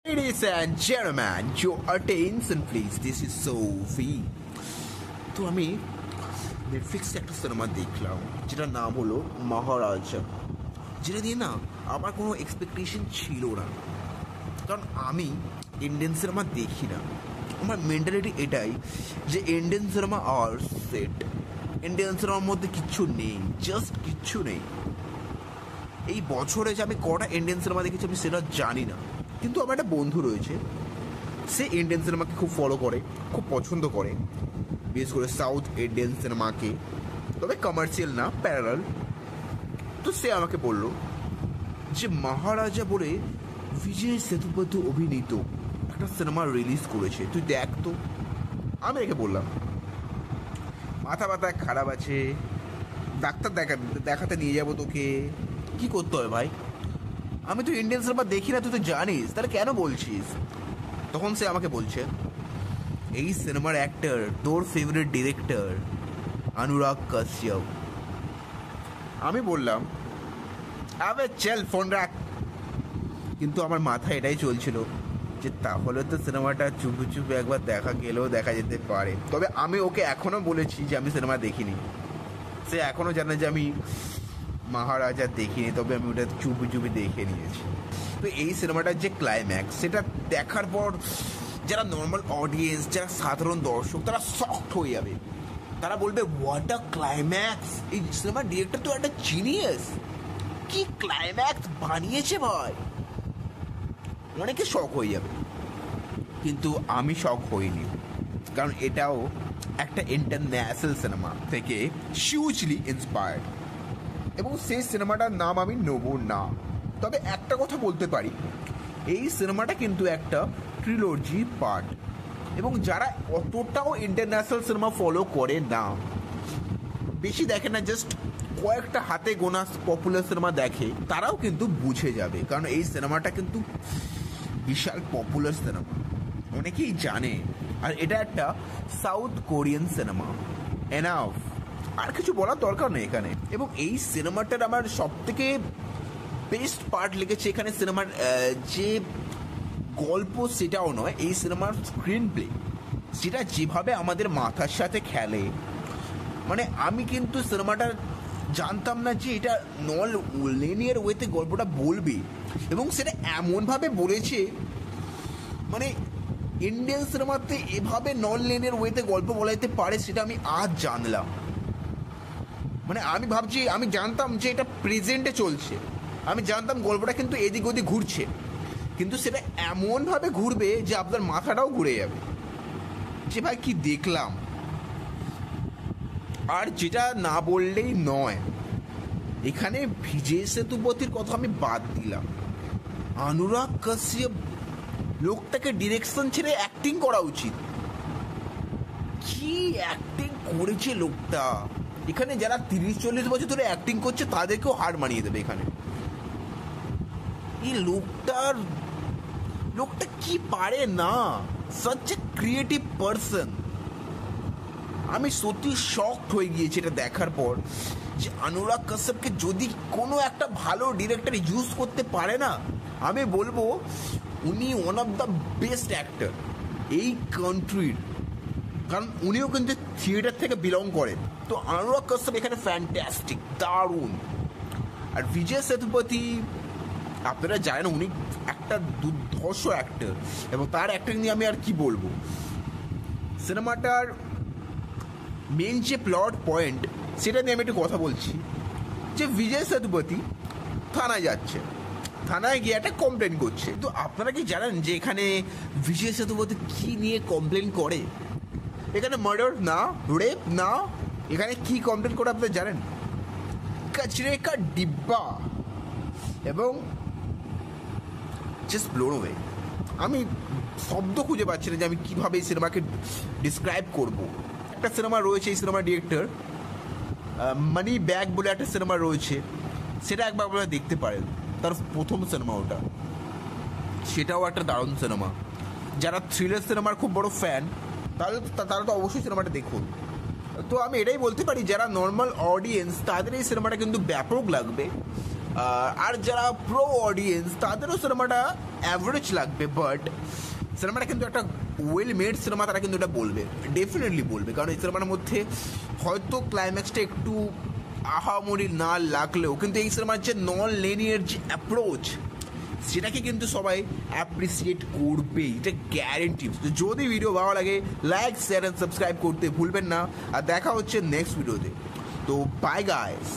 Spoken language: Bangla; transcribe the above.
Ladies and gentlemen, your attention please. This is Sophie. তো আমি নেটফ্লিক্সে একটা সিনেমা দেখলাম যেটার নাম হলো মহারাজা, যেটা দিয়ে না আমার কোনো এক্সপেকটেশন ছিল না, কারণ আমি ইন্ডিয়ান সিনেমা দেখি না। আমার মেন্টালিটি এটাই যে ইন্ডিয়ান সিনেমা আর সেট, ইন্ডিয়ান সিনেমার মধ্যে কিচ্ছু নেই, জাস্ট কিচ্ছু নেই। এই বছরে যে আমি কটা ইন্ডিয়ান সিনেমা দেখেছি আমি সেটা জানি না, কিন্তু আমার একটা বন্ধু রয়েছে, সে ইন্ডিয়ান সিনেমাকে খুব ফলো করে, খুব পছন্দ করে, বিশেষ করে সাউথ ইন্ডিয়ান সিনেমাকে, তবে কমার্শিয়াল না, প্যারালাল। তো সে আমাকে বলল যে মহারাজা বলে বিজয় সেতুপতি অভিনীত একটা সিনেমা রিলিজ করেছে, তুই দেখ তো। আমি একে বললাম মাথা ব্যথা খারাপ আছে, ডাক্তার দেখাতে নিয়ে যাবো তোকে। কি করতে হবে ভাই? আমি তো ইন্ডিয়ান সিনেমা দেখি না, তুই তো জানিস, তাহলে কেন বলছিস? তখন সে আমাকে বলছে এই সিনেমার অ্যাক্টর তোর ফেভারিট ডিরেক্টর অনুরাগ কাশ্যপ। আমি বললাম আবে চল ফোন রাখ। কিন্তু আমার মাথায় এটাই চলছিল যে তাহলে তো সিনেমাটা চুপি চুপি একবার দেখা গেলেও দেখা যেতে পারে। তবে আমি ওকে এখনও বলেছি যে আমি সিনেমা দেখিনি, সে এখনও জানে যে আমি মহারাজা দেখিনি, তবে আমি ওটা চুপি চুপি দেখে নিয়েছি। তো এই সিনেমাটার যে ক্লাইম্যাক্স, সেটা দেখার পর যারা নর্মাল অডিয়েন্স, যারা সাধারণ দর্শক, তারা শকড হয়ে যাবে। তারা বলবে হোয়াট আ ক্লাইম্যাক্স, এই সিনেমার ডিরেক্টর তো একটা জিনিয়াস, কি ক্লাইম্যাক্স বানিয়েছে ভাই। অনেকে শক হয়ে যাবে, কিন্তু আমি শক হইনি, কারণ এটাও একটা ইন্টারন্যাশনাল সিনেমা থেকে হিউজলি ইন্সপায়ার্ড, এবং সেই সিনেমাটার নাম আমি নেব না। তবে একটা কথা বলতে পারি, এই সিনেমাটা কিন্তু একটা ট্রিলজি পার্ট, এবং যারা অতটাও ইন্টারন্যাশনাল সিনেমা ফলো করে না, বেশি দেখে না, জাস্ট কয়েকটা হাতে গোনা পপুলার সিনেমা দেখে, তারাও কিন্তু বুঝে যাবে, কারণ এই সিনেমাটা কিন্তু বিশাল পপুলার সিনেমা, অনেকেই জানে। আর এটা একটা সাউথ কোরিয়ান সিনেমা, এনাফ, আর কিছু বলার দরকার নেই এখানে। এবং এই সিনেমাটার আমার সব থেকে বেস্ট পার্ট লেগেছে এখানে সিনেমার যে গল্প, সেটাও নয়, এই সিনেমার স্ক্রিন প্লে, সেটা যেভাবে আমাদের মাথার সাথে খেলে। মানে আমি কিন্তু সিনেমাটা জানতাম না যে এটা নন লিনিয়ার ওয়েতে গল্পটা বলবে, এবং সেটা এমনভাবে বলেছে, মানে ইন্ডিয়ান সিনেমাতে এভাবে নন লিনিয়ার ওয়েতে গল্প বলাইতে পারে সেটা আমি আজ জানলাম। মানে আমি ভাবছি, আমি জানতাম যে এটা প্রেজেন্টে চলছে, আমি জানতাম গল্পটা কিন্তু এদিক ওদিক ঘুরছে, কিন্তু সেটা এমনভাবে ঘুরবে যে আপনার মাথাটাও ঘুরে যাবে যে ভাই কি দেখলাম। আর যেটা না বললেই নয়, এখানে বিজয় সেতুপতির কথা আমি বাদ দিলাম, অনুরাগ কাশ্যপ লোকটাকে ডিরেকশন ছেড়ে অ্যাক্টিং করা উচিত। কি অ্যাক্টিং করেছে লোকটা! এখানে যারা 30-40 বছর ধরে অ্যাক্টিং করছে তাদেরকেও হার মানিয়ে দেবে এখানে। এই লোকটা কি পারে না, সাচ এ ক্রিয়েটিভ পারসন। আমি সত্যি শকড হয়ে গিয়েছি এটা দেখার পর, যে অনুরাগ কাশ্যপকে যদি কোনো একটা ভালো ডিরেক্টর ইউজ করতে পারে না, আমি বলবো উনি one of the best actor এই কান্ট্রির, কারণ উনিও কিন্তু থিয়েটার থেকে বিলং করেন। তো অনুরাগ কাশ্যপ এখানে ফ্যান্টাস্টিক, দারুণ। আর বিজয় সেতুপতি আপনারা জানেন উনি একটা দুর্ধর্ষ অ্যাক্টর, এবং তার অ্যাক্টিং নিয়ে আমি আর কি বলবো। সিনেমাটার মেন যে প্লট পয়েন্ট, সেটা নিয়ে আমি একটু কথা বলছি, যে বিজয় সেতুপতি থানায় যাচ্ছে, থানায় গিয়ে একটা কমপ্লেন করছে। তো আপনারা কি জানেন যে এখানে বিজয় সেতুপতি কি নিয়ে কমপ্লেন করে? এখানে মার্ডার না, রেপ না, এখানে কি কমপ্লেন করে আপনারা জানেন? কচরে কা ডিব্বা। এবং জাস্ট ব্লোন অ্যাওয়ে, আমি শব্দ খুঁজে পাচ্ছি না যে আমি কীভাবে এই সিনেমাকে ডিসক্রাইব করব। একটা সিনেমা রয়েছে, এই সিনেমার ডিরেক্টর মানি ব্যাগ বলে একটা সিনেমা রয়েছে, সেটা একবার আপনারা দেখতে পারেন, তার প্রথম সিনেমা ওটা, সেটাও একটা দারুণ সিনেমা। যারা থ্রিলার সিনেমার খুব বড় ফ্যান, তারা তো অবশ্যই সিনেমাটা দেখুন। তো আমি এটাই বলতে পারি, যারা নর্মাল অডিয়েন্স তাদের এই সিনেমাটা কিন্তু ব্যাপক লাগবে। আর যারা প্রো অডিয়েন্স তাদেরও সিনেমাটা অ্যাভারেজ লাগবে, বাট সিনেমাটা কিন্তু একটা ওয়েল মেড সিনেমা, তারা কিন্তু এটা বলবে, ডেফিনেটলি বলবে। কারণ এই সিনেমার মধ্যে হয়তো ক্লাইম্যাক্সটা একটু আহামরি না লাগলেও কিন্তু এই সিনেমার যে নন লিনিয়ার যে অ্যাপ্রোচ সেটাকে কিন্তু সবাই অ্যাপ্রিসিয়েট করবে, এটা গ্যারেন্টি। তো যদি ভিডিও ভালো লাগে লাইক শেয়ার অ্যান্ড সাবস্ক্রাইব করতে ভুলবেন না, আর দেখা হচ্ছে নেক্সট ভিডিওতে। তো বাই গাইস।